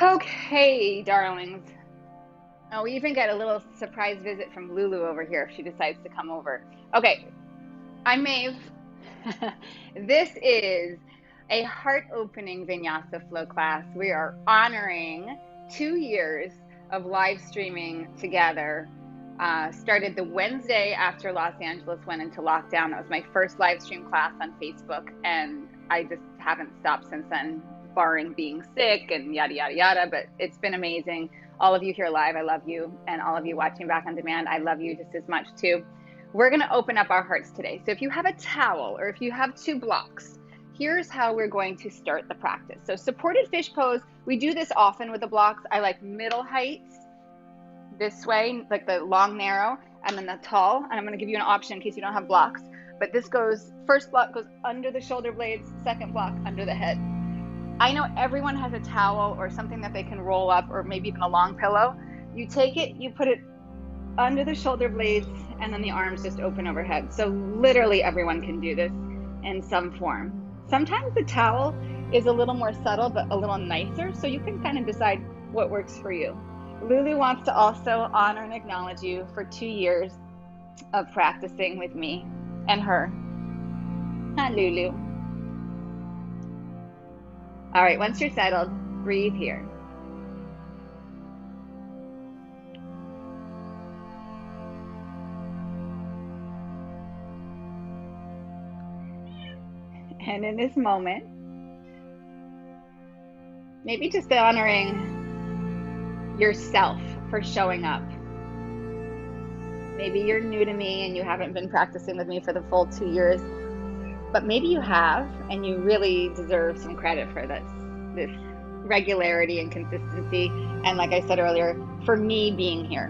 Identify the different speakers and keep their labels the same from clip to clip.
Speaker 1: Okay, darlings. Oh, we even get a little surprise visit from Lulu over here if she decides to come over. Okay, I'm Maeve. This is a heart-opening Vinyasa flow class. We are honoring 2 years of live streaming together. Started the Wednesday after Los Angeles went into lockdown. That was my first live stream class on Facebook, and I just haven't stopped since then, barring being sick and yada, yada, yada. But it's been amazing. All of you here live, I love you. And all of you watching back on demand, I love you just as much too. We're going to open up our hearts today. So if you have a towel or if you have 2 blocks, here's how we're going to start the practice. So supported fish pose, we do this often with the blocks. I like middle height this way, like the long, narrow, and then the tall. And I'm going to give you an option in case you don't have blocks. But this goes, first block goes under the shoulder blades, second block under the head. I know everyone has a towel or something that they can roll up, or maybe even a long pillow. You take it, you put it under the shoulder blades, and then the arms just open overhead. So literally everyone can do this in some form. Sometimes the towel is a little more subtle, but a little nicer, so you can kind of decide what works for you. Lulu wants to also honor and acknowledge you for 2 years of practicing with me and her. Hi, Lulu. All right, once you're settled, breathe here. And in this moment, maybe just honoring yourself for showing up. Maybe you're new to me and you haven't been practicing with me for the full 2 years, but maybe you have, and you really deserve some credit for this regularity and consistency. And like I said earlier, for me being here.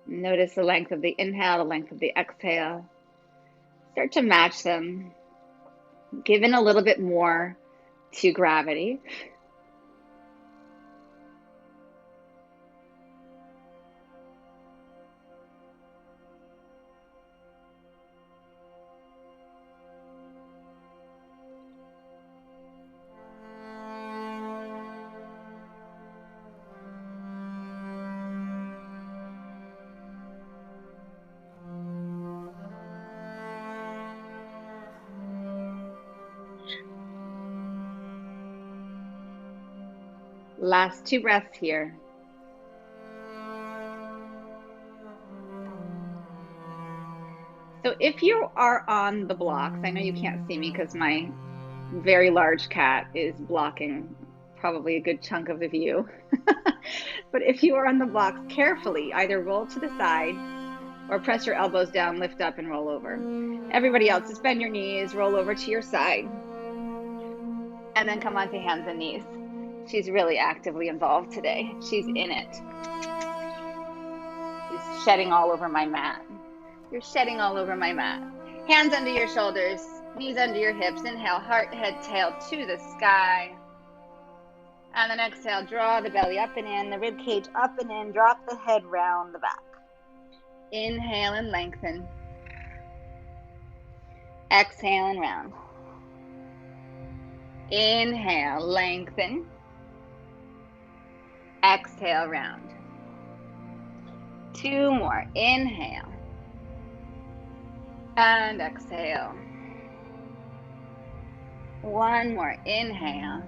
Speaker 1: Notice the length of the inhale, the length of the exhale. Start to match them. Give in a little bit more to gravity. Last 2 breaths here. So if you are on the blocks, I know you can't see me because my very large cat is blocking probably a good chunk of the view. But if you are on the blocks, carefully either roll to the side or press your elbows down, lift up, and roll over. Everybody else, just bend your knees, roll over to your side, and then come onto hands and knees. She's really actively involved today. She's in it. She's shedding all over my mat. You're shedding all over my mat. Hands under your shoulders, knees under your hips. Inhale, heart, head, tail to the sky. And then exhale, draw the belly up and in, the rib cage up and in, drop the head round the back. Inhale and lengthen. Exhale and round. Inhale, lengthen. Exhale, round. 2 more. Inhale. And exhale. 1 more. Inhale.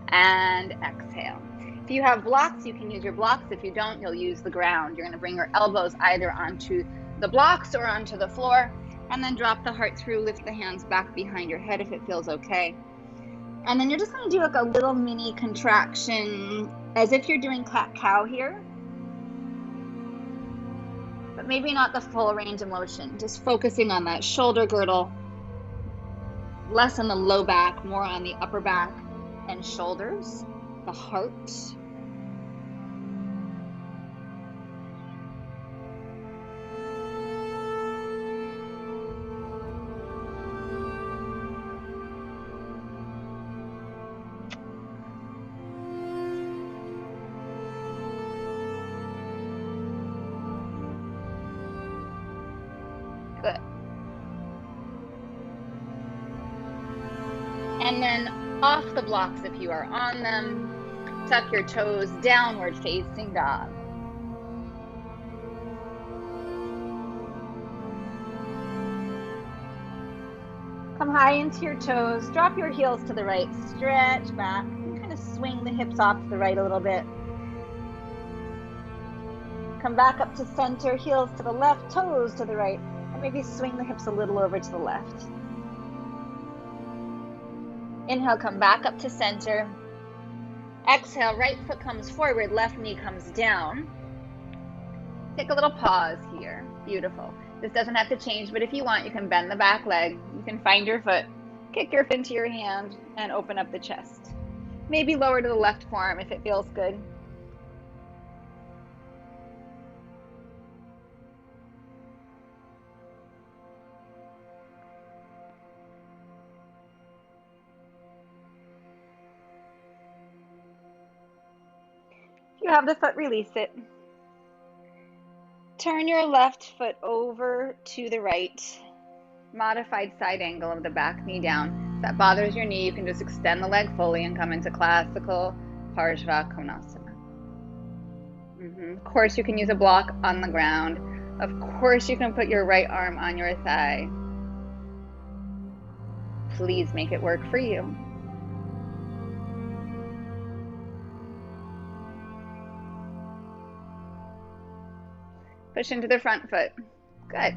Speaker 1: And exhale. If you have blocks, you can use your blocks. If you don't, you'll use the ground. You're going to bring your elbows either onto the blocks or onto the floor, and then drop the heart through, lift the hands back behind your head if it feels okay. And then you're just going to do like a little mini contraction as if you're doing cat-cow here. but maybe not the full range of motion. Just focusing on that shoulder girdle, less on the low back, more on the upper back and shoulders, the heart. Good. And then off the blocks if you are on them. Tuck your toes, downward facing dog. Come high into your toes, drop your heels to the right, stretch back, and kind of swing the hips off to the right a little bit. Come back up to center, heels to the left, toes to the right, and maybe swing the hips a little over to the left. Inhale, come back up to center. Exhale, right foot comes forward, left knee comes down. Take a little pause here. Beautiful. This doesn't have to change, but if you want, you can bend the back leg. You can find your foot, kick your foot into your hand, and open up the chest. Maybe lower to the left forearm if it feels good. If you have the foot, release it. Turn your left foot over to the right. Modified side angle of the back knee down. If that bothers your knee, you can just extend the leg fully and come into classical Parsvakonasana. Of course, you can use a block on the ground. Of course, you can put your right arm on your thigh. Please make it work for you. Push into the front foot. Good.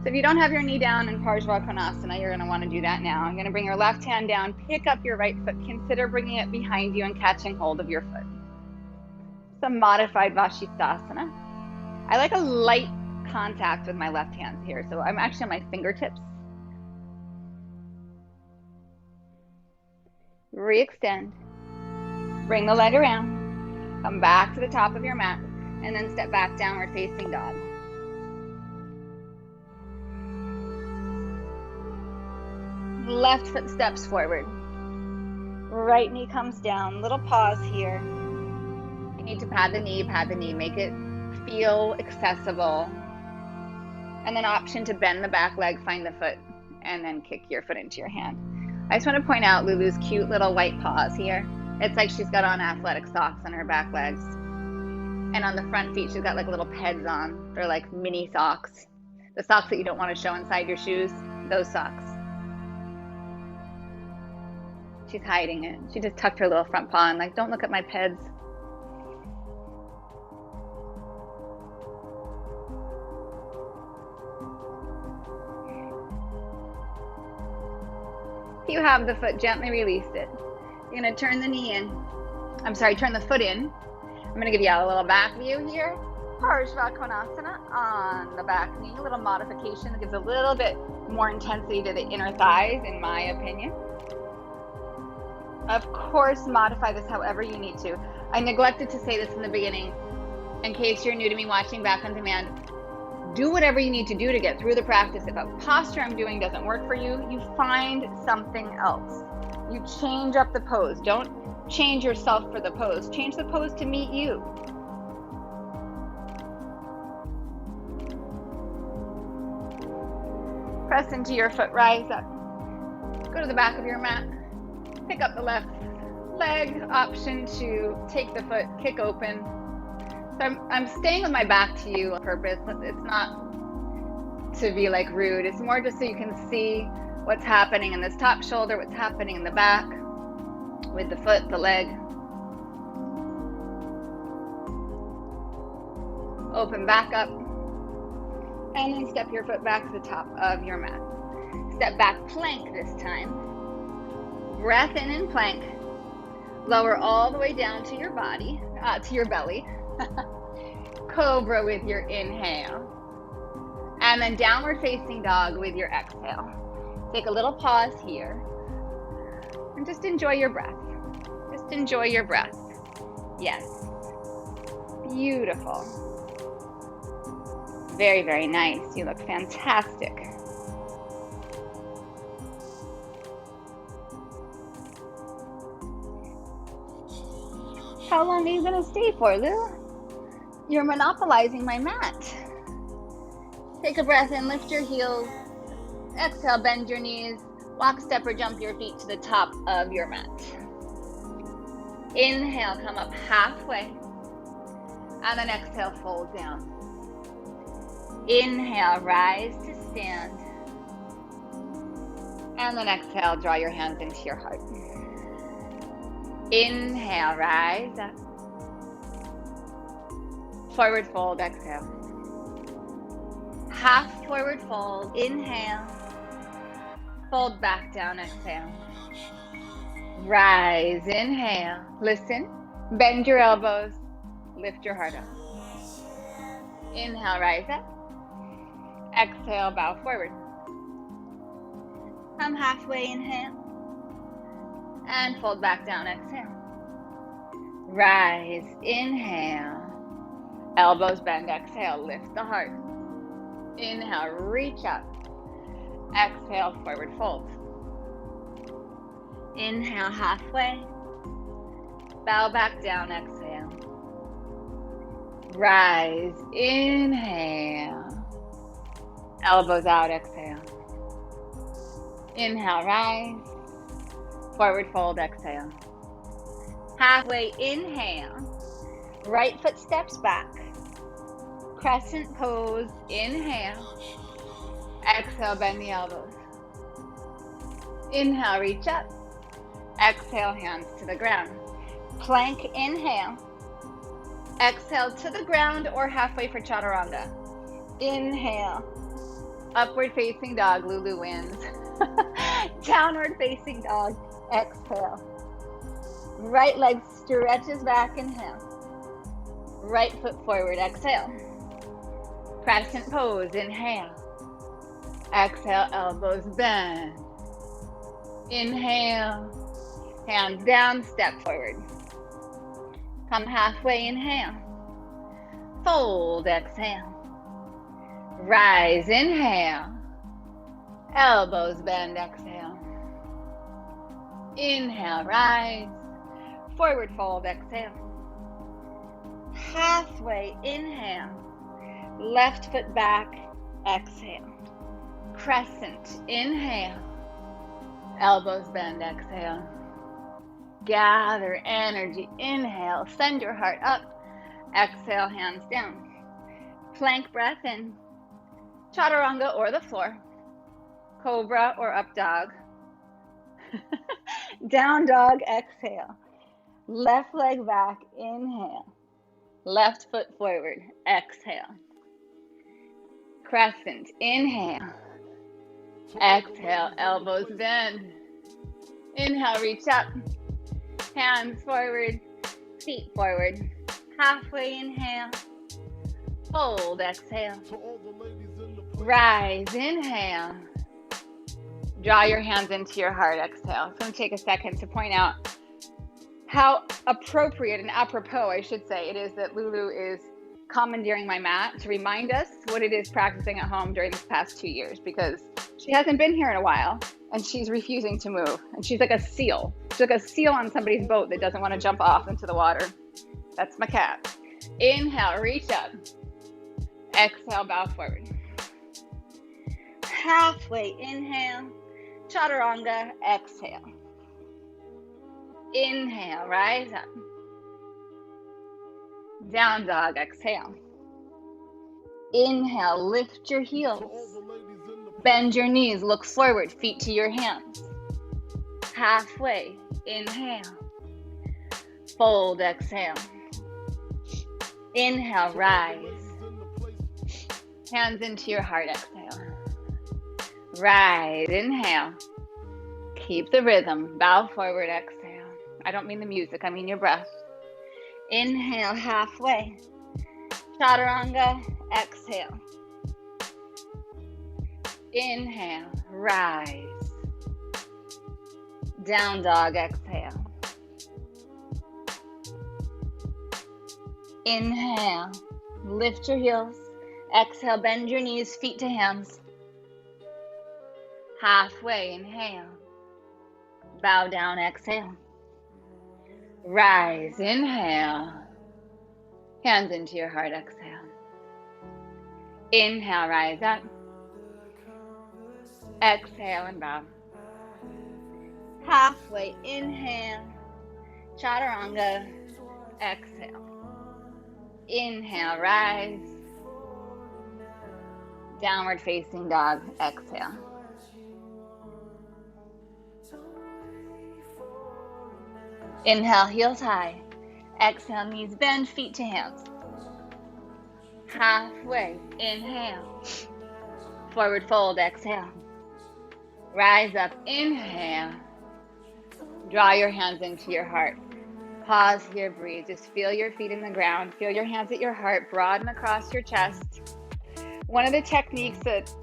Speaker 1: So if you don't have your knee down in Parsvakonasana, you're going to want to do that now. You're going to bring your left hand down, pick up your right foot, consider bringing it behind you and catching hold of your foot. Some modified Vashisthasana. I like a light contact with my left hand here, so I'm actually on my fingertips. Re-extend. Bring the leg around. Come back to the top of your mat. And then step back, downward facing dog. Left foot steps forward. Right knee comes down. Little pause here. You need to pad the knee, make it feel accessible. And then option to bend the back leg, find the foot, and then kick your foot into your hand. I just want to point out Lulu's cute little white paws here. It's like she's got on athletic socks on her back legs. And on the front feet, she's got like little pads on. They're like mini socks. The socks that you don't want to show inside your shoes, those socks. She's hiding it. She just tucked her little front paw in, like, don't look at my pads. If you have the foot, gently release it. You're going to turn the knee in. Turn the foot in. I'm going to give you a little back view here. Parsvakonasana on the back knee. A little modification that gives a little bit more intensity to the inner thighs, in my opinion. Of course, modify this however you need to. I neglected to say this in the beginning. In case you're new to me watching back on demand, do whatever you need to do to get through the practice. If a posture I'm doing doesn't work for you, you find something else. You change up the pose. Don't change yourself for the pose. Change the pose to meet you. Press into your foot, rise up. Go to the back of your mat. Pick up the left leg. Option to take the foot, kick open. So I'm staying with my back to you on purpose. It's not to be like rude. It's more just so you can see what's happening in this top shoulder, what's happening in the back. With the foot, the leg. Open back up. And then step your foot back to the top of your mat. Step back, plank this time. Breath in plank. Lower all the way down to your body, to your belly. Cobra with your inhale. And then downward facing dog with your exhale. Take a little pause here and just enjoy your breath. Just enjoy your breath. Yes. Beautiful. Very, very nice. You look fantastic. How long are you going to stay for, Lou? You're monopolizing my mat. Take a breath in, lift your heels. Exhale, bend your knees. Walk, step, or jump your feet to the top of your mat. Inhale, come up halfway. And then exhale, fold down. Inhale, rise to stand. And then exhale, draw your hands into your heart. Inhale, rise up. Forward fold, exhale. Half forward fold, inhale. Fold back down, exhale. Rise, inhale. Listen, bend your elbows, lift your heart up. Inhale, rise up. Exhale, bow forward. Come halfway, inhale. And fold back down, exhale. Rise, inhale. Elbows bend, exhale, lift the heart. Inhale, reach up. Exhale, forward fold. Inhale, halfway. Bow back down, exhale. Rise, inhale. Elbows out, exhale. Inhale, rise. Forward fold, exhale. Halfway, inhale. Right foot steps back. Crescent pose, inhale. Exhale, bend the elbows. Inhale, reach up. Exhale, hands to the ground. Plank, inhale. Exhale to the ground or halfway for chaturanga. Inhale. Upward facing dog, Lulu wins. Downward facing dog, exhale. Right leg stretches back, inhale. Right foot forward, exhale. Crescent pose, inhale. Exhale, elbows bend. Inhale. Hands down, step forward. Come halfway, inhale. Fold, exhale. Rise, inhale. Elbows bend, exhale. Inhale, rise. Forward fold, exhale. Halfway, inhale. Left foot back, exhale. Crescent, inhale. Elbows bend, exhale. Gather energy, inhale. Send your heart up. Exhale, hands down. Plank breath in. Chaturanga or the floor. Cobra or up dog. Down dog, exhale. Left leg back, inhale. Left foot forward, exhale. Crescent, inhale. Exhale, elbows bend. Inhale, reach up. Hands forward, feet forward. Halfway, inhale. Fold, exhale. Rise, inhale. Draw your hands into your heart, exhale. So I'm going to take a second to point out how appropriate and apropos, I should say, it is that Lulu is commandeering my mat to remind us what it is practicing at home during this past 2 years, because she hasn't been here in a while and she's refusing to move. And she's like a seal. She's like a seal on somebody's boat that doesn't want to jump off into the water. That's my cat. Inhale, reach up. Exhale, bow forward. Halfway, inhale. Chaturanga, exhale. Inhale, rise up. Down dog, exhale. Inhale, lift your heels. Bend your knees, look forward, feet to your hands. Halfway, inhale. Fold, exhale. Inhale, rise. Hands into your heart, exhale. Rise, inhale. Keep the rhythm, bow forward, exhale. I don't mean the music, I mean your breath. Inhale, halfway. Chaturanga, exhale. Inhale, rise. Down dog, exhale. Inhale, lift your heels. Exhale, bend your knees, feet to hands. Halfway, inhale. Bow down, exhale. Rise, inhale. Hands into your heart, exhale. Inhale, rise up. Exhale and bow. Halfway, inhale. Chaturanga, exhale. Inhale, rise. Downward facing dog, exhale. Inhale, heels high. Exhale, knees bend, feet to hands. Halfway, inhale. Forward fold, exhale. Rise up, inhale. Draw your hands into your heart. Pause here, breathe. Just feel your feet in the ground. Feel your hands at your heart, broaden across your chest. One of the techniques that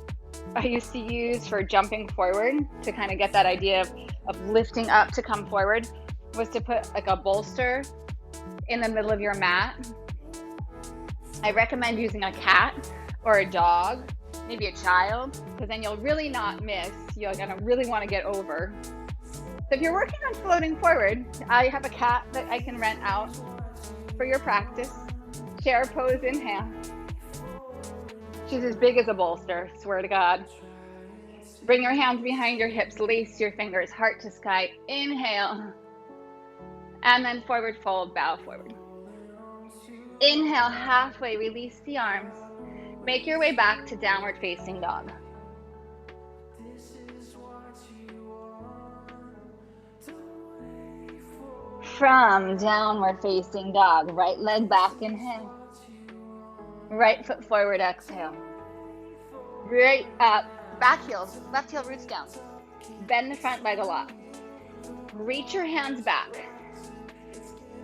Speaker 1: I used to use for jumping forward to kind of get that idea of lifting up to come forward was to put like a bolster in the middle of your mat. I recommend using a cat or a dog, maybe a child, because then you'll really not miss. You're gonna really want to get over. So if you're working on floating forward, I have a cat that I can rent out for your practice. Chair pose, inhale. She's as big as a bolster, swear to God. Bring your hands behind your hips, lace your fingers, heart to sky, inhale. And then forward fold, bow forward. Inhale, halfway, release the arms. Make your way back to downward facing dog. From downward facing dog, right leg back, inhale. Right foot forward, exhale. Right up, back heels, left heel roots down. Bend the front leg a lot. Reach your hands back.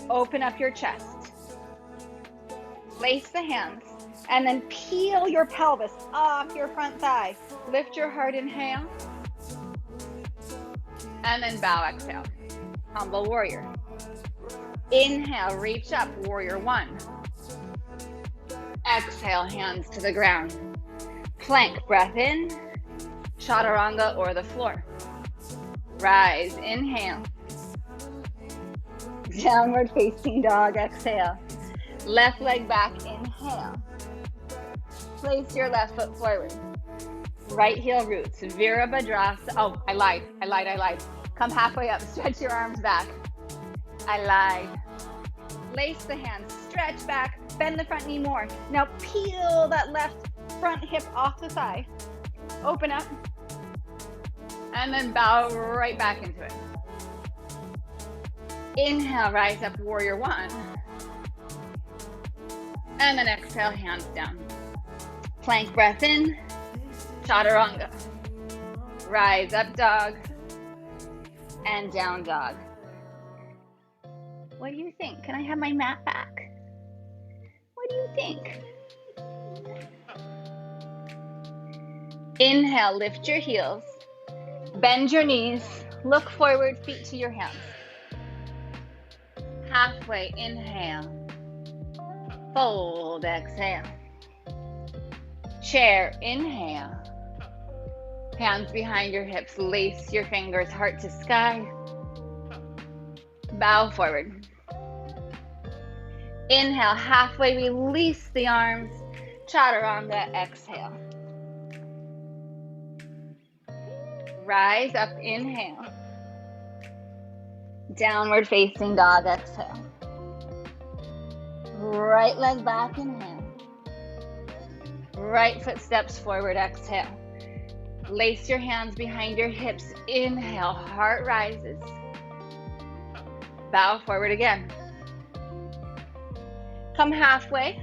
Speaker 1: Open up your chest. Lace the hands. And then peel your pelvis off your front thigh. Lift your heart, inhale. And then bow, exhale. Humble warrior. Inhale, reach up, warrior one. Exhale, hands to the ground. Plank, breath in. Chaturanga or the floor. Rise, inhale. Downward facing dog, exhale. Left leg back, inhale. Place your left foot forward. Right heel roots, Virabhadrasana. Oh, I lied. Come halfway up, stretch your arms back. I lied. Lace the hands, stretch back, bend the front knee more. Now peel that left front hip off the thigh. Open up. And then bow right back into it. Inhale, rise up, warrior one. And then exhale, hands down. Plank breath in, chaturanga. Rise up, dog. And down, dog. What do you think? Can I have my mat back? What do you think? Inhale, lift your heels. Bend your knees. Look forward, feet to your hands. Halfway, inhale. Fold, exhale. Chair, inhale. Hands behind your hips, lace your fingers, heart to sky. Bow forward. Inhale, halfway, release the arms. Chaturanga, exhale. Rise up, inhale. Downward facing dog, exhale. Right leg back, inhale. Right foot steps forward, exhale. Lace your hands behind your hips, inhale, heart rises. Bow forward again. Come halfway.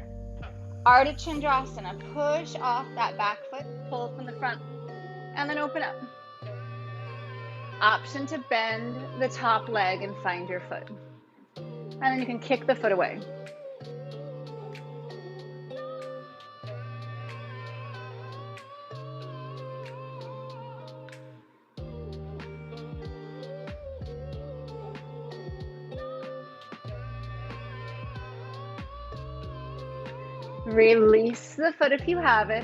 Speaker 1: Ardha Chandrasana, push off that back foot, pull from the front, and then open up. Option to bend the top leg and find your foot. And then you can kick the foot away. Release the foot if you have it.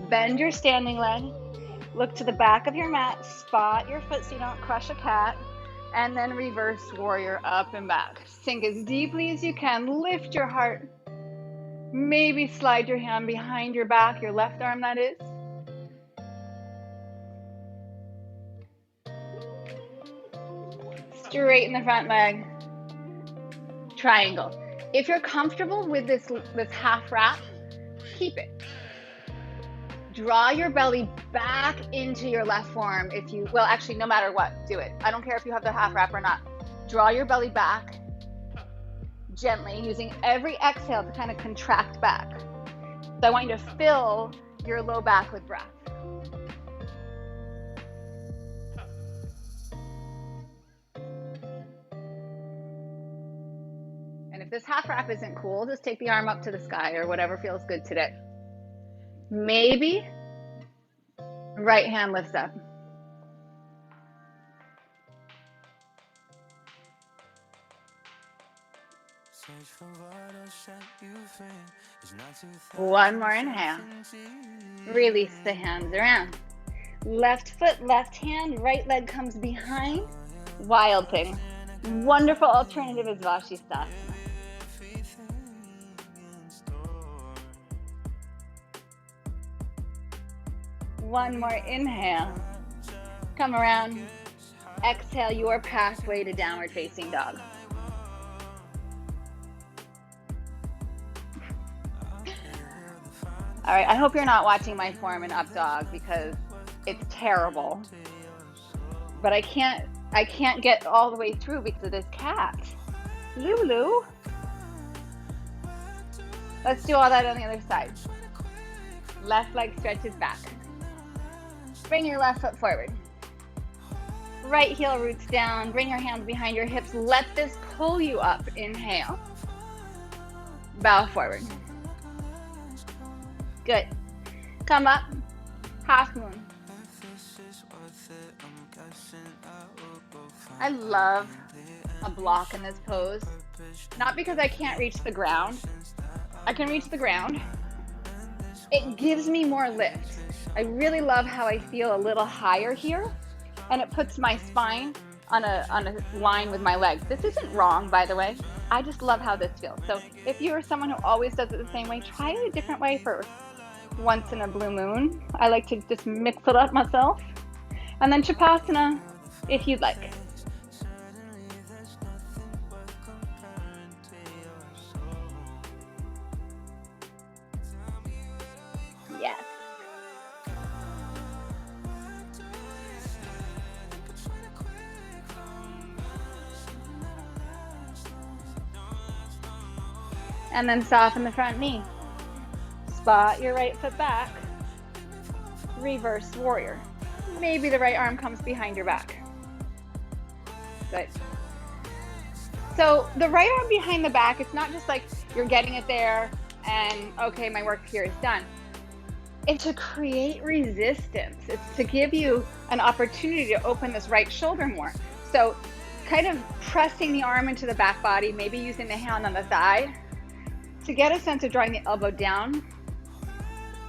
Speaker 1: Bend your standing leg. Look to the back of your mat. Spot your foot so you don't crush a cat. And then reverse warrior up and back. Sink as deeply as you can. Lift your heart. Maybe slide your hand behind your back, your left arm that is. Straighten the front leg. Triangle. If you're comfortable with this half wrap, keep it. Draw your belly back into your left forearm if you, well, actually, no matter what, do it. I don't care if you have the half wrap or not. Draw your belly back gently, using every exhale to kind of contract back. So I want you to fill your low back with breath. And if this half wrap isn't cool, just take the arm up to the sky or whatever feels good today. Maybe right hand lifts up. One more inhale. Release the hands around. Left foot, left hand, right leg comes behind. Wild thing. Wonderful alternative is Vashisthasana. One more inhale. Come around. Exhale your pathway to downward facing dog. All right, I hope you're not watching my form in up dog because it's terrible. But I can't get all the way through because of this cat. Lulu. Let's do all that on the other side. Left leg stretches back. Bring your left foot forward. Right heel roots down. Bring your hands behind your hips. Let this pull you up. Inhale. Bow forward. Good. Come up. Half moon. I love a block in this pose. Not because I can't reach the ground. I can reach the ground. It gives me more lift. I really love how I feel a little higher here, and it puts my spine on a line with my legs. This isn't wrong, by the way. I just love how this feels. So if you are someone who always does it the same way, try it a different way for once in a blue moon. I like to just mix it up myself. And then Shavasana, if you'd like. Yes. And then soften the front knee. Spot your right foot back. Reverse warrior. Maybe the right arm comes behind your back. Good. So the right arm behind the back, it's not just like you're getting it there and okay, my work here is done. It's to create resistance. It's to give you an opportunity to open this right shoulder more. So kind of pressing the arm into the back body, maybe using the hand on the thigh to get a sense of drawing the elbow down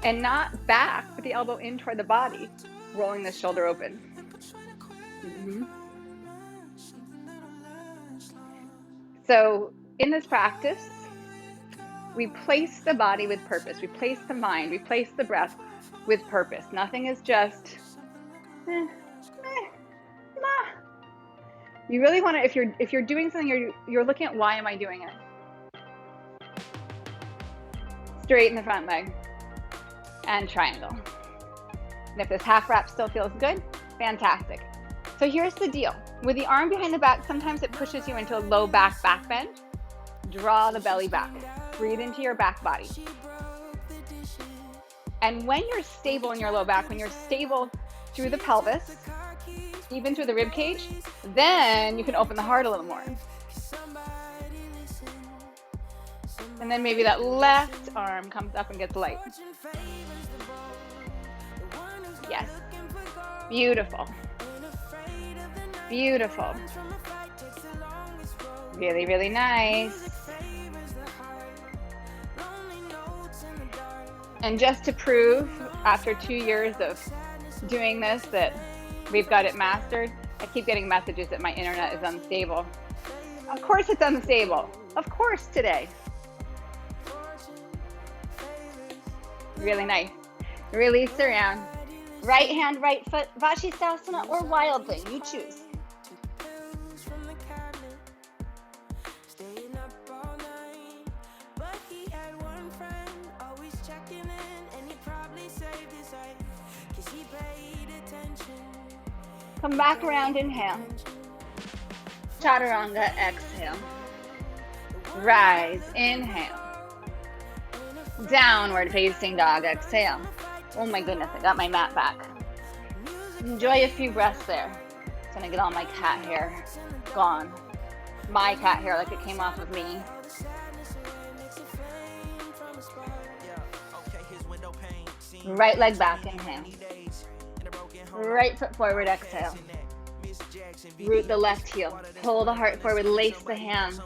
Speaker 1: and not back, but the elbow in toward the body, rolling the shoulder open. So in this practice, we place the body with purpose. We place the mind. We place the breath with purpose. Nothing is just, nah. You really want to, if you're doing something, you're looking at why am I doing it? Straighten the front leg and triangle. And if this half wrap still feels good, fantastic. So here's the deal. With the arm behind the back, sometimes it pushes you into a low back bend. Draw the belly back. Breathe into your back body. And when you're stable in your low back, when you're stable through the pelvis, even through the rib cage, then you can open the heart a little more. And then maybe that left arm comes up and gets light. Yes. Beautiful. Beautiful. Really, really nice. And just to prove, after 2 years of doing this, that we've got it mastered, I keep getting messages that my internet is unstable. Of course it's unstable. Of course today. Really nice. Release around. Right hand, right foot, Vashisthasana or Wild Thing, you choose. Come back around, inhale. Chaturanga, exhale. Rise, inhale. Downward facing dog, exhale. Oh my goodness, I got my mat back. Enjoy a few breaths there. It's gonna get all my cat hair gone. My cat hair, like it came off of me. Right leg back, inhale. Right foot forward, exhale. Root the left heel. Pull the heart forward, lace the hands.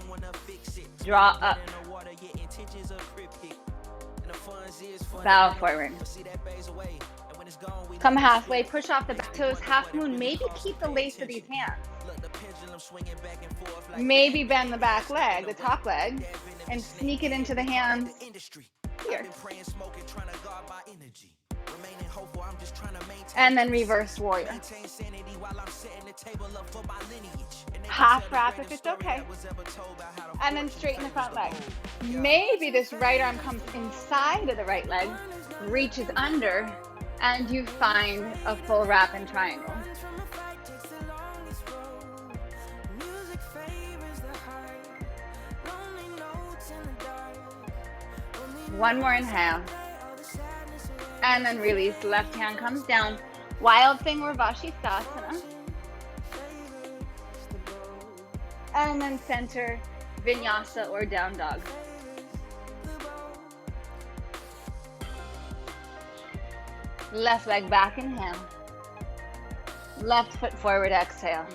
Speaker 1: Draw up. Bow forward. Come halfway, push off the back toes, half moon. Maybe keep the lace of these hands. Maybe bend the back leg, the top leg, and sneak it into the hands here. And then reverse warrior. Half wrap if it's okay. And then straighten the front leg. Maybe this right arm comes inside of the right leg, reaches under, and you find a full wrap and triangle. One more inhale. And then release. Left hand comes down. Wild Thing or Vashisthasana. And then center Vinyasa or down dog. Left leg back, inhale. Left foot forward, exhale.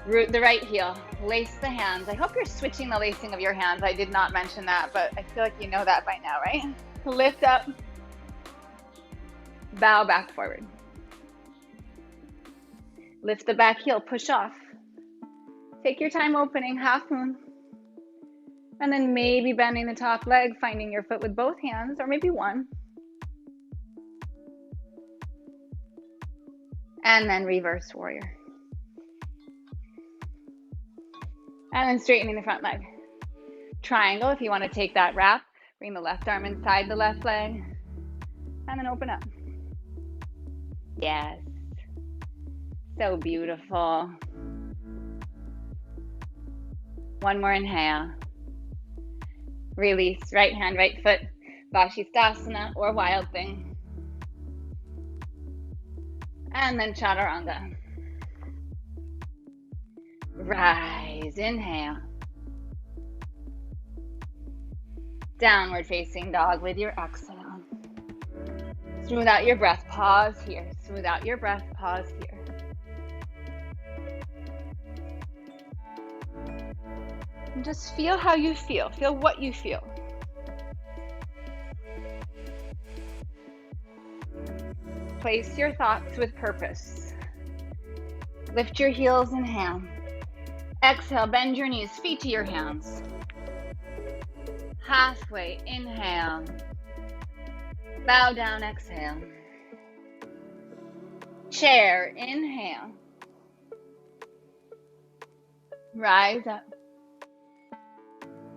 Speaker 1: Root the right heel. Lace the hands. I hope you're switching the lacing of your hands. I did not mention that, but I feel like you know that by now, right? Lift up. Bow back forward. Lift the back heel, push off. Take your time opening, half moon. And then maybe bending the top leg, finding your foot with both hands, or maybe one. And then reverse warrior. And then straightening the front leg. Triangle, if you want to take that wrap, bring the left arm inside the left leg. And then open up. Yes. So beautiful. One more inhale. Release. Right hand, right foot. Vashisthasana or Wild Thing. And then Chaturanga. Rise. Inhale. Downward facing dog with your exhale. Smooth out your breath. Pause here. Smooth out your breath. Pause here. And just feel how you feel. Feel what you feel. Place your thoughts with purpose. Lift your heels, inhale. Exhale, bend your knees, feet to your hands. Halfway, inhale. Bow down, exhale. Chair, inhale. Rise up.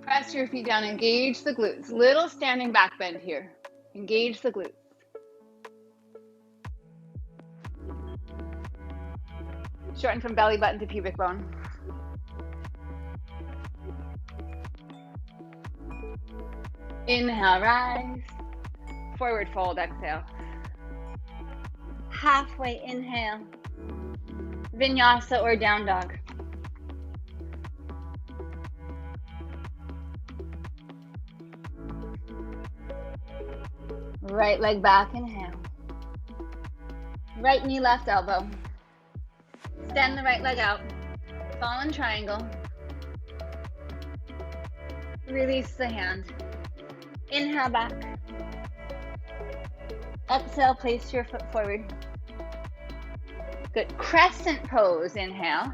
Speaker 1: Press your feet down, engage the glutes. Little standing back bend here. Engage the glutes. Shorten from belly button to pubic bone. Inhale, rise. Forward fold, exhale. Halfway, inhale. Vinyasa or down dog. Right leg back, inhale. Right knee, left elbow. Extend the right leg out. Fallen triangle. Release the hand. Inhale back. Exhale, place your foot forward. Good. Crescent pose, inhale.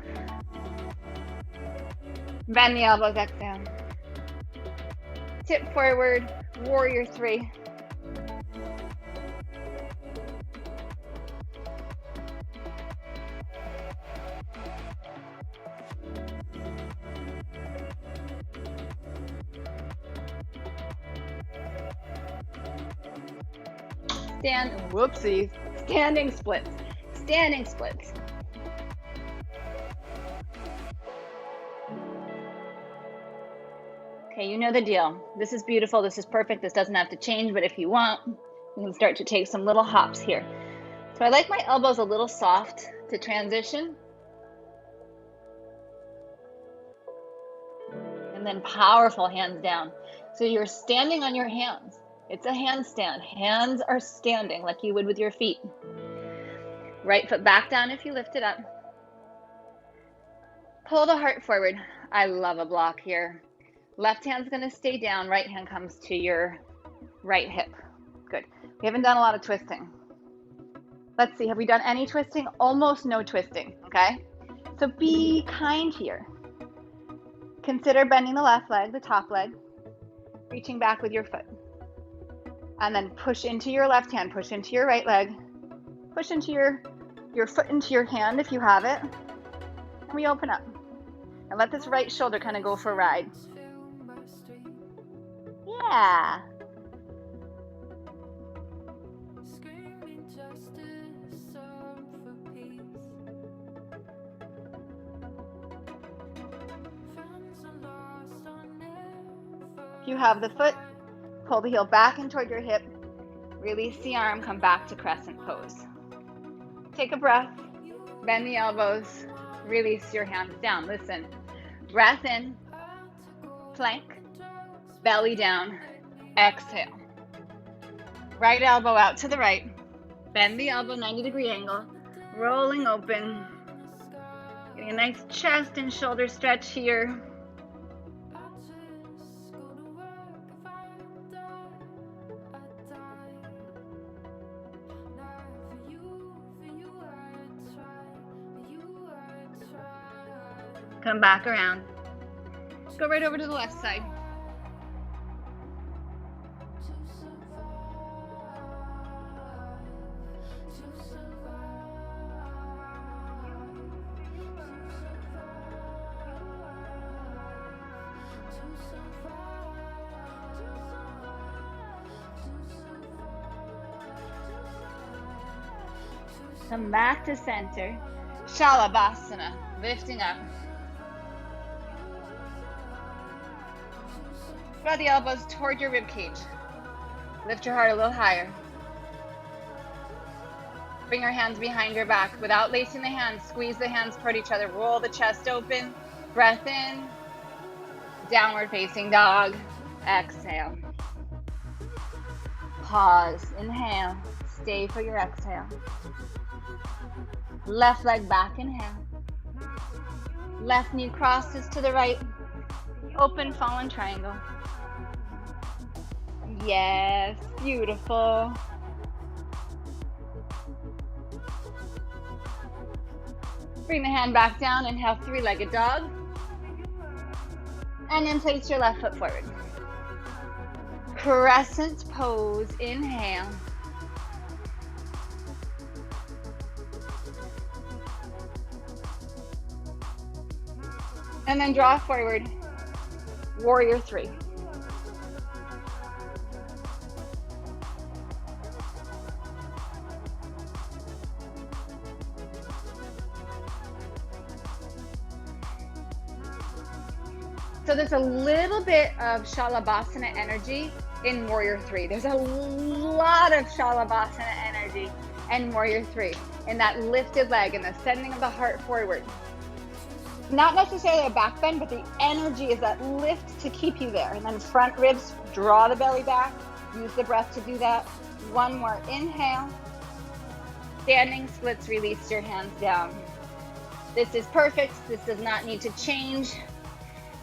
Speaker 1: Bend the elbows, exhale. Tip forward, warrior three. Whoopsies. Standing splits. Standing splits. Okay, you know the deal. This is beautiful. This is perfect. This doesn't have to change, but if you want, you can start to take some little hops here. So I like my elbows a little soft to transition. And then powerful hands down. So you're standing on your hands. It's a handstand. Hands are standing like you would with your feet. Right foot back down if you lift it up. Pull the heart forward. I love a block here. Left hand's going to stay down. Right hand comes to your right hip. Good. We haven't done a lot of twisting. Let's see. Have we done any twisting? Almost no twisting. Okay. So be kind here. Consider bending the left leg, the top leg, reaching back with your foot. And then push into your left hand, push into your right leg, push into your foot into your hand if you have it. And we open up. And let this right shoulder kind of go for a ride. Yeah. If you have the foot, pull the heel back and toward your hip. Release the arm, come back to crescent pose. Take a breath, bend the elbows, release your hands down. Listen, breath in, plank, belly down, exhale. Right elbow out to the right, bend the elbow 90-degree angle, rolling open. Getting a nice chest and shoulder stretch here. Come back around. Go right over to the left side. Come back to center. Shalabhasana, lifting up. Draw the elbows toward your rib cage. Lift your heart a little higher. Bring your hands behind your back. Without lacing the hands, squeeze the hands toward each other. Roll the chest open. Breath in. Downward facing dog. Exhale. Pause. Inhale. Stay for your exhale. Left leg back. Inhale. Left knee crosses to the right. Open fallen triangle. Yes, beautiful. Bring the hand back down. Inhale, three-legged dog. And then place your left foot forward. Crescent pose. Inhale. And then draw forward. Warrior three. So there's a little bit of Shalabhasana energy in Warrior 3. There's a lot of Shalabhasana energy in Warrior 3, in that lifted leg and the sending of the heart forward. Not necessarily a back bend, but the energy is that lift to keep you there. And then front ribs, draw the belly back. Use the breath to do that. One more. Inhale. Standing splits, release your hands down. This is perfect. This does not need to change.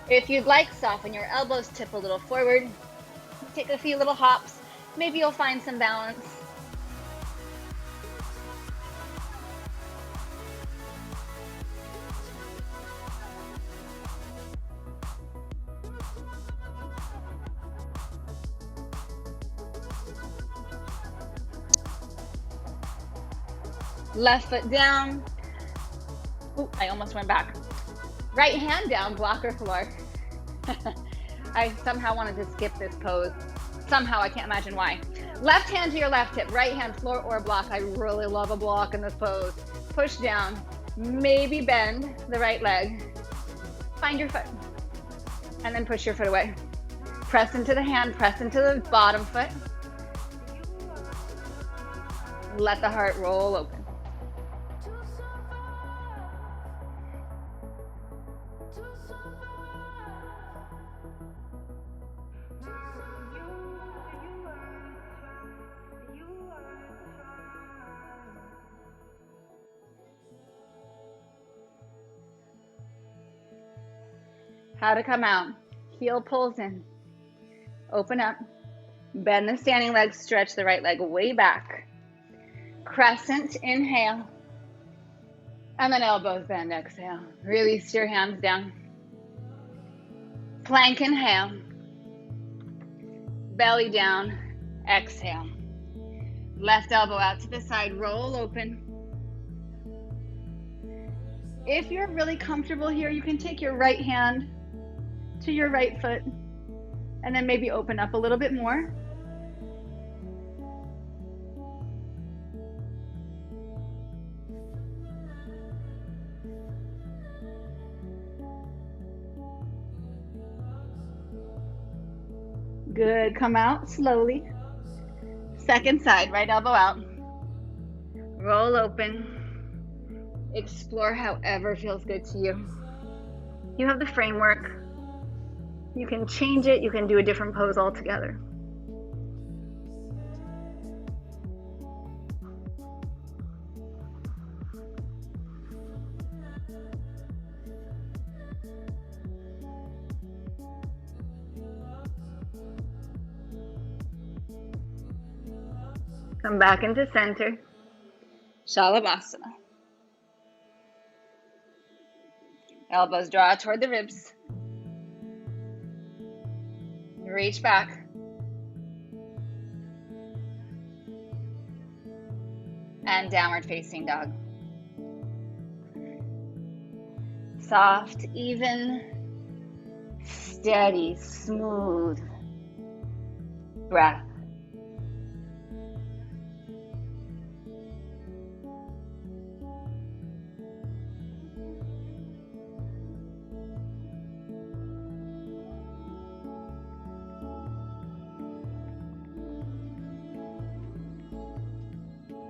Speaker 1: If you'd like, soften your elbows, tip a little forward. Take a few little hops. Maybe you'll find some balance. Left foot down. Ooh, I almost went back. Right hand down, blocker floor. I somehow wanted to skip this pose. Somehow, I can't imagine why. Left hand to your left hip, right hand floor or block. I really love a block in this pose. Push down, maybe bend the right leg. Find your foot, and then push your foot away. Press into the hand, press into the bottom foot. Let the heart roll open. How to come out. Heel pulls in. Open up. Bend the standing leg, stretch the right leg way back. Crescent, inhale. And then elbows bend, exhale. Release your hands down. Plank, inhale. Belly down, exhale. Left elbow out to the side, roll open. If you're really comfortable here, you can take your right hand to your right foot and then maybe open up a little bit more. Good, come out slowly. Second side, right elbow out. Roll open. Explore however feels good to you. You have the framework. You can change it, you can do a different pose altogether. Come back into center. Shalabhasana. Elbows draw toward the ribs. Reach back. And downward facing dog. Soft, even, steady, smooth breath.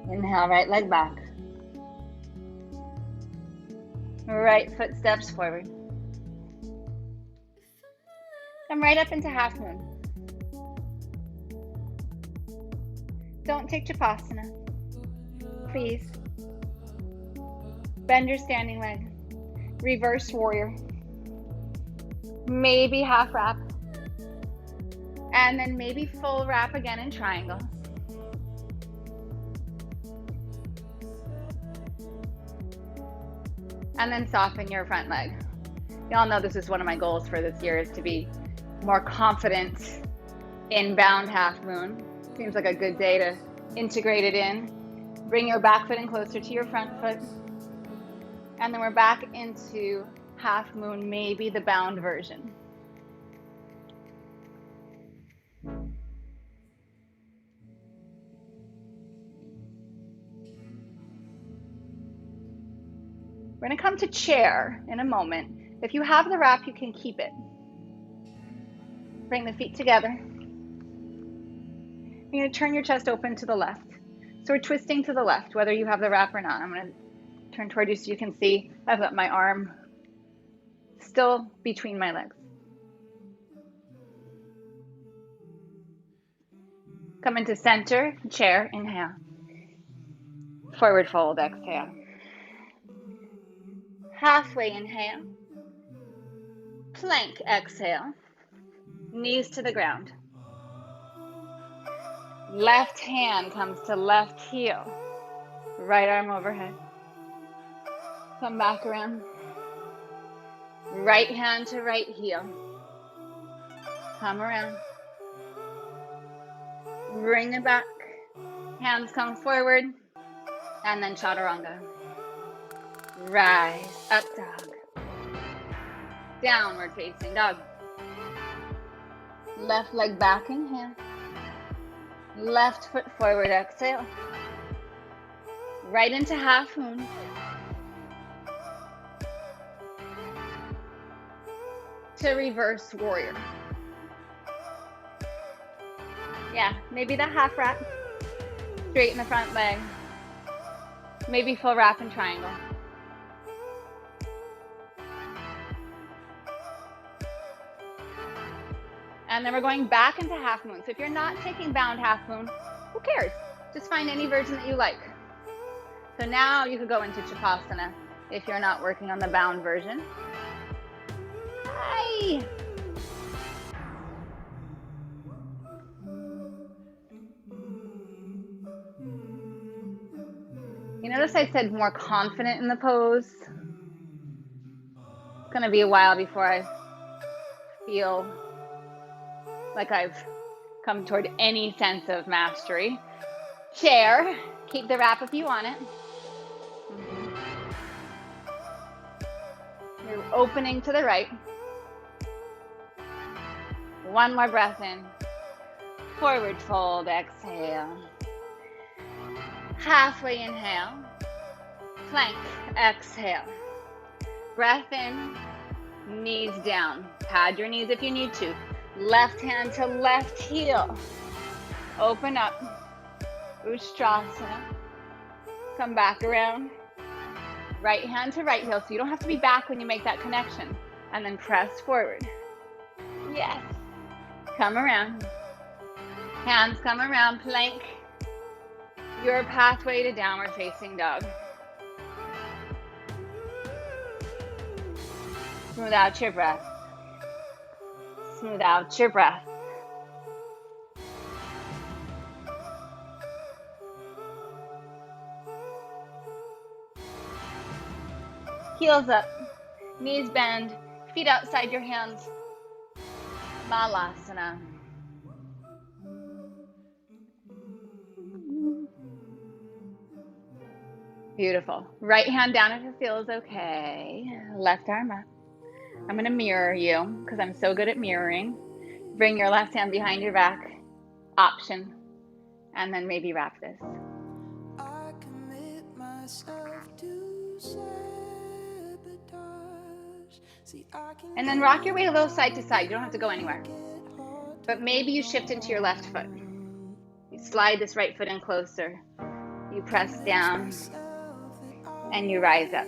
Speaker 1: Inhale, right leg back. Right foot steps forward. Come right up into half moon. Don't take Chapasana, please. Bend your standing leg. Reverse warrior. Maybe half wrap. And then maybe full wrap again in triangle. And then soften your front leg. Y'all know this is one of my goals for this year, is to be more confident in bound half moon. Seems like a good day to integrate it in. Bring your back foot in closer to your front foot. And then we're back into half moon, maybe the bound version. We're going to come to chair in a moment. If you have the wrap, you can keep it. Bring the feet together. You're going to turn your chest open to the left. So we're twisting to the left, whether you have the wrap or not. I'm going to turn toward you so you can see I've got my arm still between my legs. Come into center, chair, inhale. Forward fold, exhale. Halfway inhale. Plank, exhale. Knees to the ground. Left hand comes to left heel. Right arm overhead. Come back around. Right hand to right heel. Come around. Bring it back. Hands come forward. And then chaturanga. Rise, up dog. Downward facing dog. Left leg back, inhale. Left foot forward, exhale. Right into half moon. To reverse warrior. Yeah, maybe the half wrap. Straighten the front leg. Maybe full wrap and triangle. And then we're going back into half moon. So if you're not taking bound half moon, who cares? Just find any version that you like. So now you could go into Chapasana if you're not working on the bound version. Hi. You notice I said more confident in the pose. It's gonna be a while before I feel like I've come toward any sense of mastery. Chair, keep the wrap if you want it. You're opening to the right. One more breath in. Forward fold, exhale. Halfway inhale. Plank, exhale. Breath in, knees down. Pad your knees if you need to. Left hand to left heel. Open up. Ustrasana. Come back around. Right hand to right heel, so you don't have to be back when you make that connection. And then press forward. Yes. Come around. Hands come around, plank. Your pathway to downward facing dog. Smooth out your breath. Smooth out your breath. Heels up, knees bend, feet outside your hands. Malasana. Beautiful. Right hand down if it feels okay. Left arm up. I'm going to mirror you because I'm so good at mirroring. Bring your left hand behind your back. Option. And then maybe wrap this. I commit myself to sabotage. And then rock your weight a little side to side. You don't have to go anywhere. But maybe you shift into your left foot. You slide this right foot in closer. You press down. And you rise up.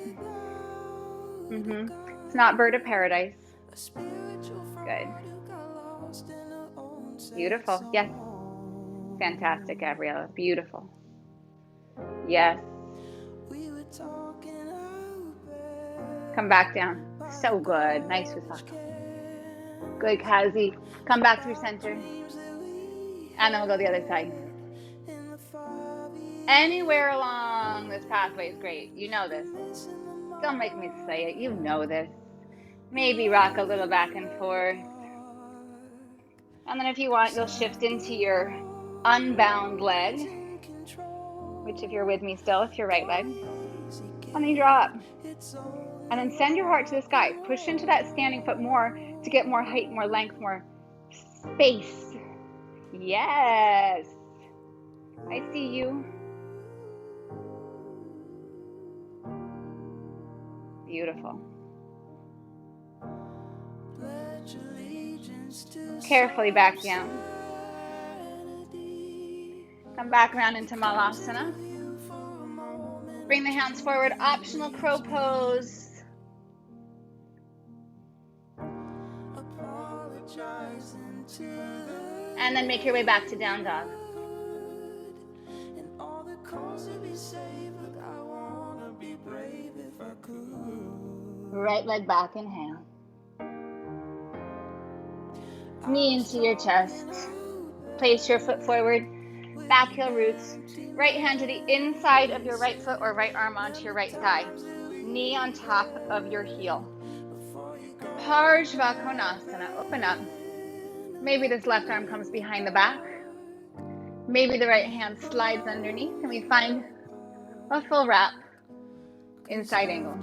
Speaker 1: It's not bird of paradise. Good. Beautiful. Yes. Fantastic, Gabriella. Beautiful. Yes. Come back down. So good. Nice, Visakha. Good, Kazi. Come back through center. And then we'll go the other side. Anywhere along this pathway is great. You know this. Don't make me say it. You know this. Maybe rock a little back and forth. And then if you want, you'll shift into your unbound leg, which if you're with me still, it's your right leg. And then you draw up. And then send your heart to the sky. Push into that standing foot more to get more height, more length, more space. Yes. I see you. Beautiful. Carefully back down. Come back around into Malasana. Bring the hands forward, optional crow pose. And then make your way back to down dog. Right leg back, inhale. Knee into your chest. Place your foot forward, back heel roots. Right hand to the inside of your right foot or right arm onto your right thigh. Knee on top of your heel. Parshva Konasana, open up. Maybe this left arm comes behind the back. Maybe the right hand slides underneath and we find A full wrap in side angle.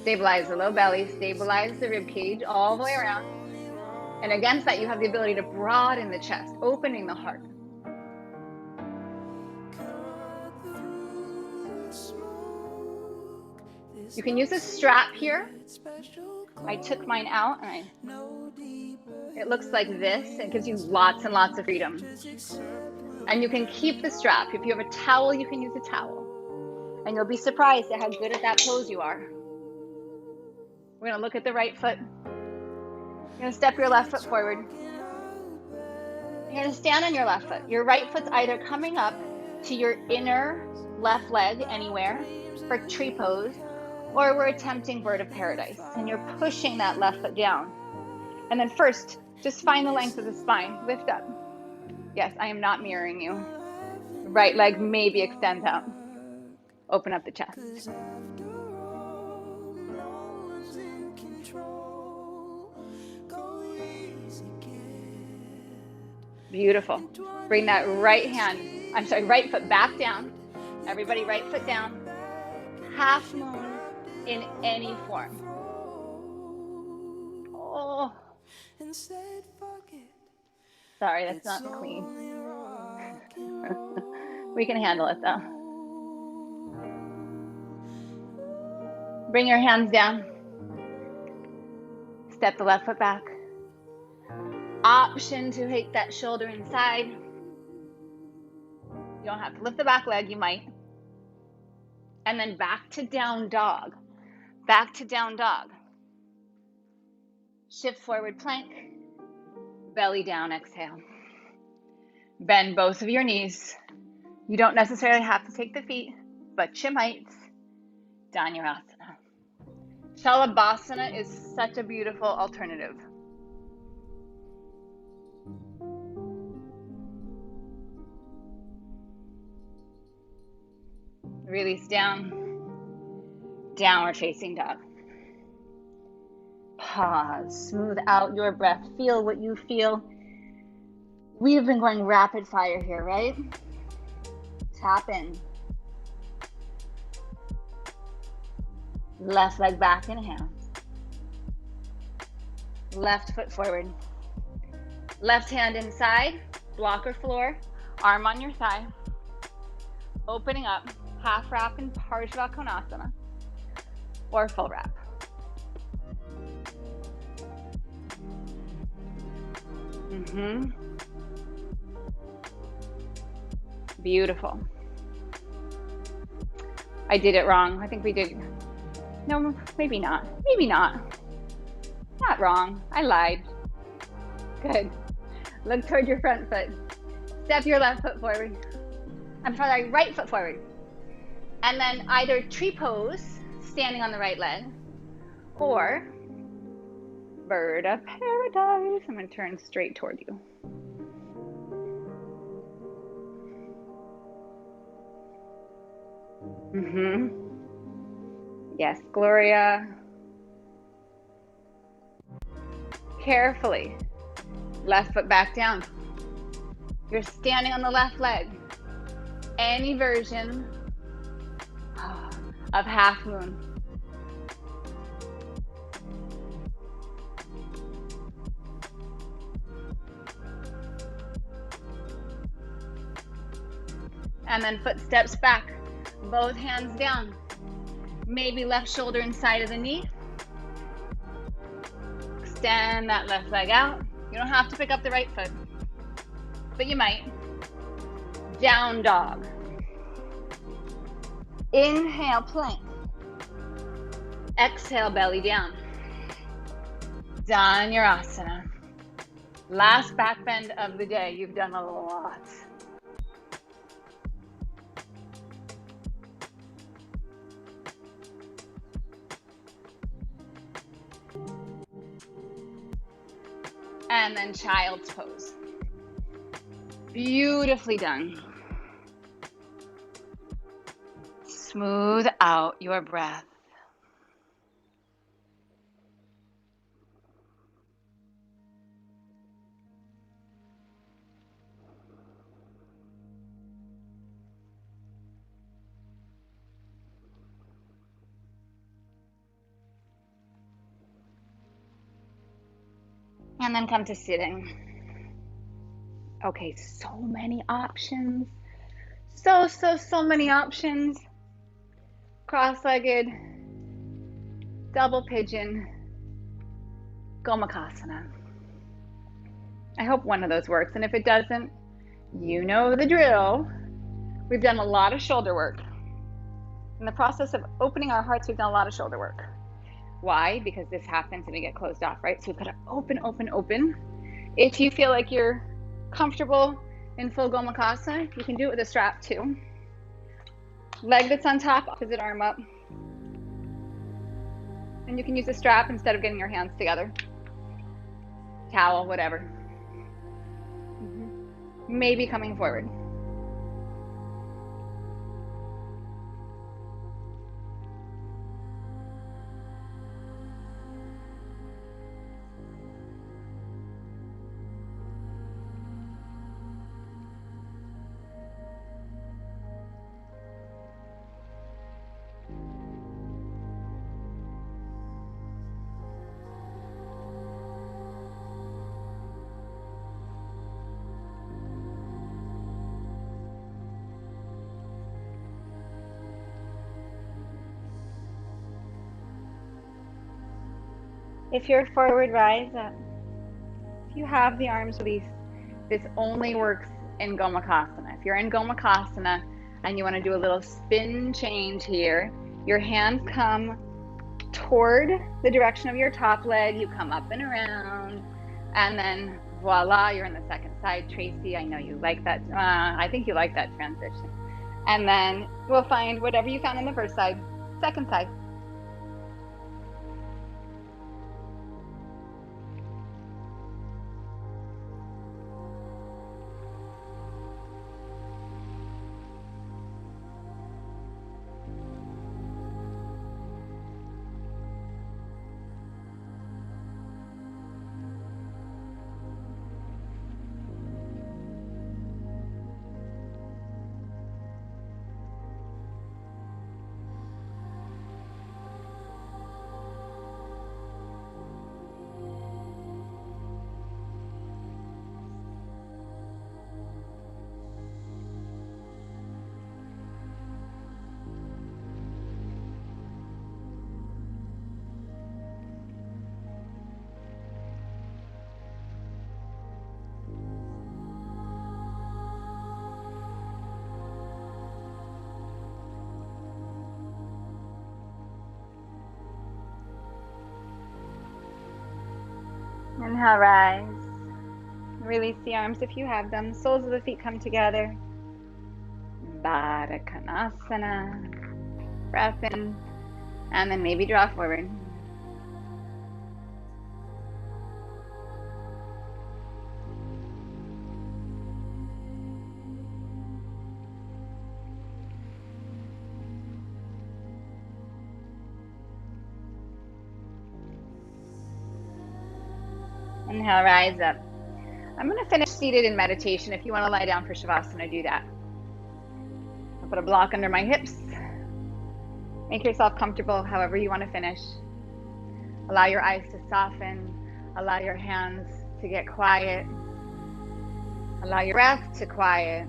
Speaker 1: Stabilize the low belly, stabilize the rib cage all the way around. And against that, you have the ability to broaden the chest, opening the heart. You can use a strap here. I took mine out and it looks like this. It gives you lots and lots of freedom. And you can keep the strap. If you have a towel, you can use a towel. And you'll be surprised at how good at that pose you are. We're going to look at the right foot. You're going to step your left foot forward. You're going to stand on your left foot. Your right foot's either coming up to your inner left leg anywhere for tree pose, or we're attempting bird of paradise. And you're pushing that left foot down. And then first, just find the length of the spine. Lift up. Yes, I am not mirroring you. Right leg maybe extends out. Open up the chest. Beautiful. Bring that right foot back down. Everybody, right foot down. Half moon in any form. Oh. Sorry, that's not clean. We can handle it though. Bring your hands down. Step the left foot back. Option to hike that shoulder inside. You don't have to lift the back leg, you might. And then back to down dog. Back to down dog. Shift forward plank. Belly down, exhale. Bend both of your knees. You don't necessarily have to take the feet, but you might. Dhanurasana. Shalabhasana is such a beautiful alternative. Release down. Downward facing dog. Pause. Smooth out your breath. Feel what you feel. We've been going rapid fire here, right? Tap in. Left leg back, inhale. Left foot forward. Left hand inside, blocker floor, arm on your thigh. Opening up, half wrap in Parsvakonasana or full wrap. Beautiful. I did it wrong. I think we did. No, maybe not. Maybe not. Not wrong. I lied. Good. Look toward your front foot. Step your left foot forward. I'm sorry, right foot forward. And then either tree pose, standing on the right leg, or bird of paradise. I'm going to turn straight toward you. Yes, Gloria. Carefully. Left foot back down. You're standing on the left leg. Any version of half moon. And then foot steps back. Both hands down. Maybe left shoulder inside of the knee. Extend that left leg out. You don't have to pick up the right foot, but you might. Down dog. Inhale, plank. Exhale, belly down. Dhanurasana. Last back bend of the day. You've done a lot. And then child's pose. Beautifully done. Smooth out your breath. And then come to sitting. Okay, so many options. So many options. Cross-legged, double pigeon, Gomukhasana. I hope one of those works, and if it doesn't, you know the drill. We've done a lot of shoulder work. In the process of opening our hearts, we've done a lot of shoulder work. Why? Because this happens and we get closed off, right? So we've got to open, open, open. If you feel like you're comfortable in full Gomukhasana, you can do it with a strap too. Leg that's on top, opposite arm up. And you can use a strap instead of getting your hands together. Towel, whatever. Maybe coming forward. If you're forward, rise up. If you have the arms released, this only works in Gomukhasana. If you're in Gomukhasana and you want to do a little spin change here, your hands come toward the direction of your top leg. You come up and around, and then voila, you're in the second side. Tracy, I know you like that. I think you like that transition. And then we'll find whatever you found on the first side, second side. Inhale, rise. Release the arms if you have them. Soles of the feet come together. Baddha Konasana. Breath in, and then maybe draw forward. Inhale, rise up. I'm going to finish seated in meditation. If you want to lie down for Shavasana, do that. I'll put a block under my hips. Make yourself comfortable however you want to finish. Allow your eyes to soften. Allow your hands to get quiet. Allow your breath to quiet.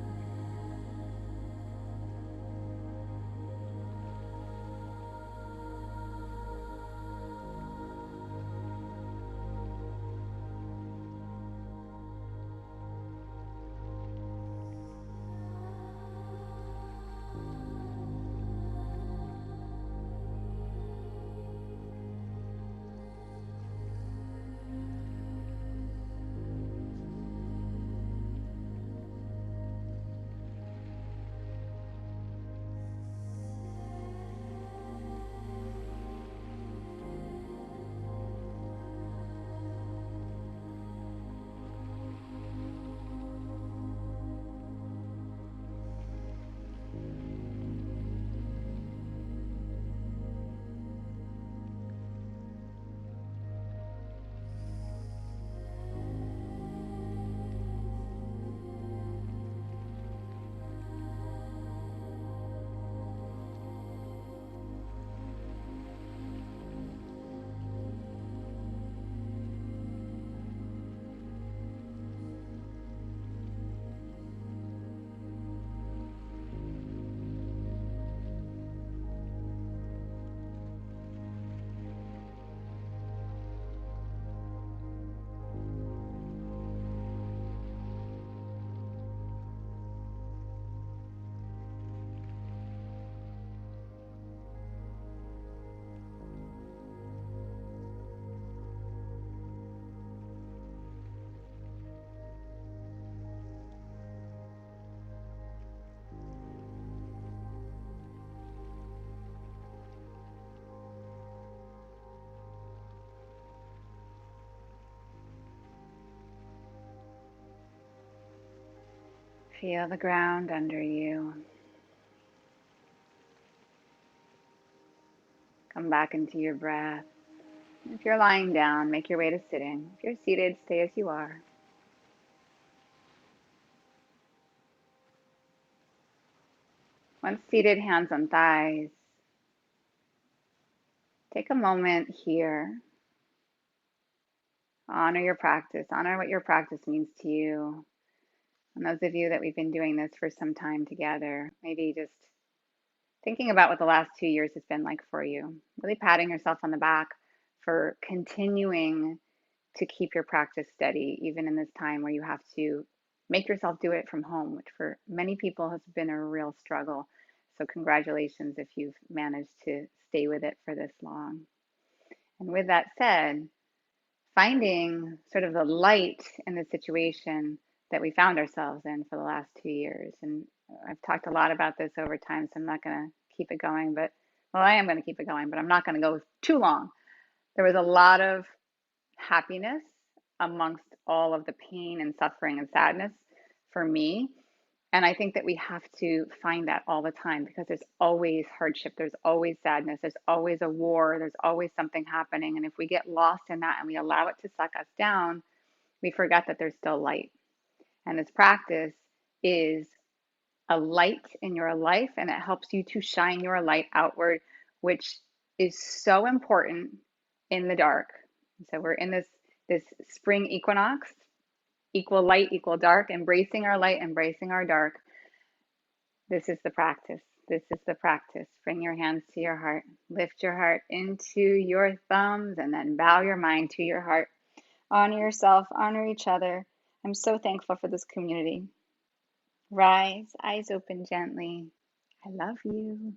Speaker 1: Feel the ground under you. Come back into your breath. If you're lying down, make your way to sitting. If you're seated, stay as you are. Once seated, hands on thighs. Take a moment here. Honor your practice. Honor what your practice means to you. And those of you that we've been doing this for some time together, maybe just thinking about what the last 2 years has been like for you. Really patting yourself on the back for continuing to keep your practice steady, even in this time where you have to make yourself do it from home, which for many people has been a real struggle. So, congratulations if you've managed to stay with it for this long. And with that said, finding sort of the light in the situation that we found ourselves in for the last 2 years. And I've talked a lot about this over time, so I'm not going to keep it going, but well, I am going to keep it going, but I'm not going to go too long. There was a lot of happiness amongst all of the pain and suffering and sadness for me. And I think that we have to find that all the time because there's always hardship, there's always sadness, there's always a war, there's always something happening. And if we get lost in that and we allow it to suck us down, we forget that there's still light. And this practice is a light in your life and it helps you to shine your light outward, which is so important in the dark. So we're in this spring equinox, equal light, equal dark, embracing our light, embracing our dark. This is the practice. This is the practice. Bring your hands to your heart. Lift your heart into your thumbs and then bow your mind to your heart. Honor yourself, honor each other. I'm so thankful for this community. Rise, eyes open gently. I love you.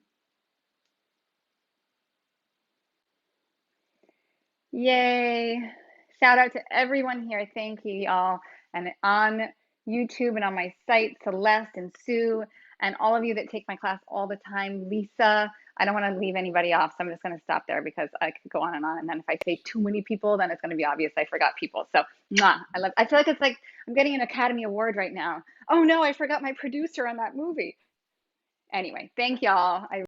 Speaker 1: Yay. Shout out to everyone here. Thank you, y'all. And on YouTube and on my site, Celeste and Sue, and all of you that take my class all the time. Lisa, I don't want to leave anybody off, so I'm just going to stop there because I could go on. And then if I say too many people, then it's going to be obvious I forgot people. So, mwah, I feel like it's like I'm getting an Academy Award right now. Oh no, I forgot my producer on that movie. Anyway, thank y'all. I